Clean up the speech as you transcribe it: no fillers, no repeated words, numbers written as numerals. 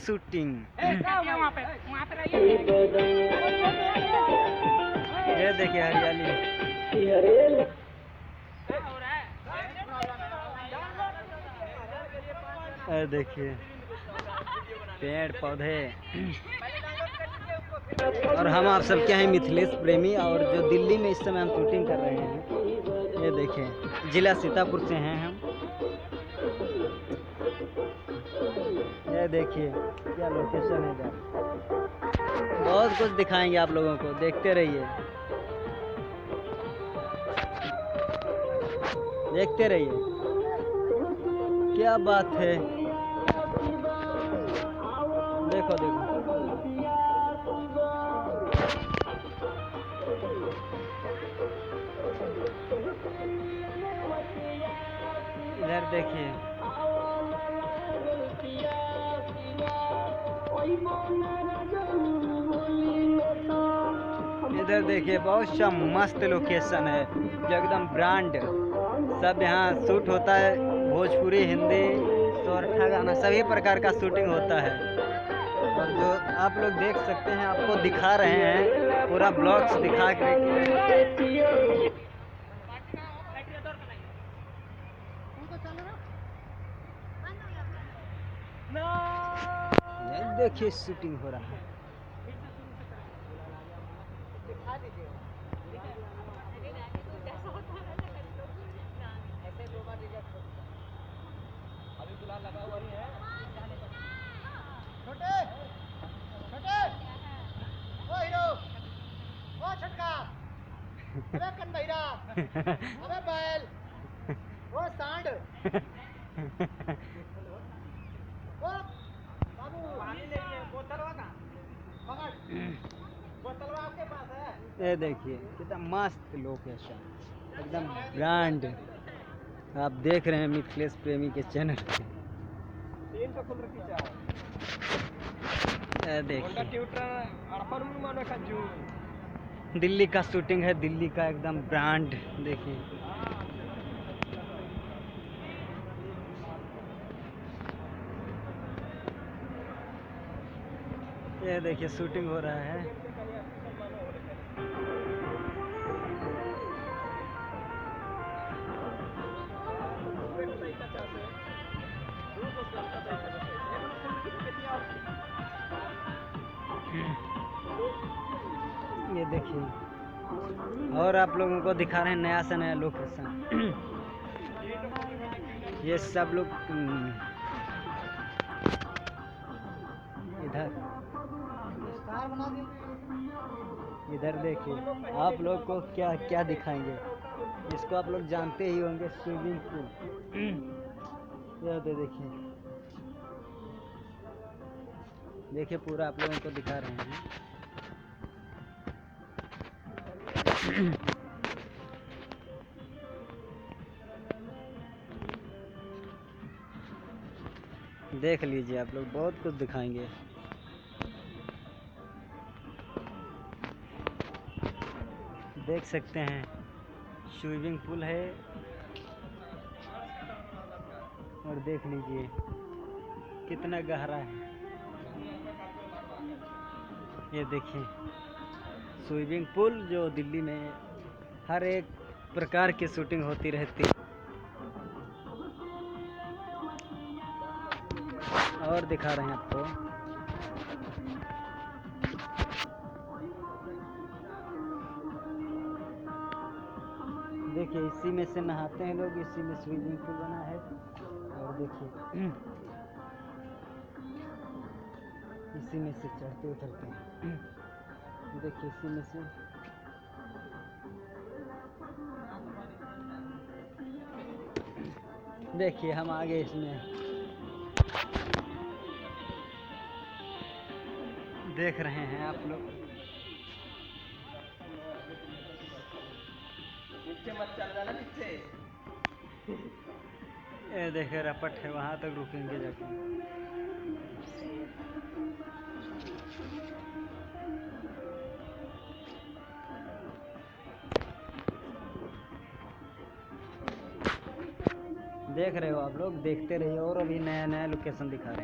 Shooting. वहाँ पे रहिए। ये देखिए हरियाली। ये देखिए पेड़ पौधे। और हम आप सबके हैं मिथिलेश प्रेमी, और जो दिल्ली में इस समय हम शूटिंग कर रहे हैं। ये देखिए जिला सीतापुर से हैं हम। ये देखिए क्या लोकेशन है इधर। बहुत कुछ दिखाएंगे आप लोगों को, देखते रहिए देखते रहिए। क्या बात है, देखो देखो। इधर देखिए, इधर देखिए बहुत सा मस्त लोकेशन है जो एकदम ब्रांड। सब यहाँ शूट होता है, भोजपुरी, हिंदी, सोरठा गाना सभी प्रकार का शूटिंग होता है। और जो आप लोग देख सकते हैं, आपको दिखा रहे हैं पूरा ब्लॉग्स दिखा के। देखिए शूटिंग हो रहा है। अभी फिलहाल लगा हुआ ही है। छोटे छोटे ओ हीरो ओ छटका, अबे कन्हैया, अबे बैल, ओ सांड, ओ बाबू पानी लेके बोतलवा का पकड़, बोतलवा आपके पास है। ये देखिए कितना मस्त लोकेशन, एकदम ब्रांड। आप देख रहे हैं मिथिलेश प्रेमी के चैनल पे। देखिए दिल्ली का शूटिंग है, दिल्ली का एकदम ब्रांड। देखिए ये देखिए शूटिंग हो रहा है। ये देखिए और आप लोगों को दिखा रहे हैं नया से नया लोकेशन। ये सब लोग इधर देखिए आप लोग को क्या क्या दिखाएंगे। इसको आप लोग जानते ही होंगे, स्विमिंग पूल। ये देखिए देखिए पूरा आप लोगों को दिखा रहे हैं। देख लीजिए आप लोग, बहुत कुछ दिखाएंगे। देख सकते हैं स्विमिंग पूल है, और देख लीजिए कितना गहरा है। ये देखिए स्विमिंग पूल जो दिल्ली में हर एक प्रकार की शूटिंग होती रहती है। और दिखा रहे हैं आपको। देखिए इसी में से नहाते हैं लोग, इसी में स्विमिंग पूल बना है। और देखिए इसी में से चढ़ते उतरते हैं। देखिए इसी में से देखिए हम आगे इसमें देख रहे हैं आप लोग। नीचे मत चल जाना नीचे। ये देखिए रपट है, वहाँ तक रुकेंगे जाके। देख रहे हो आप लोग, देखते रहिए और अभी नया नया लोकेशन दिखा रहे हैं।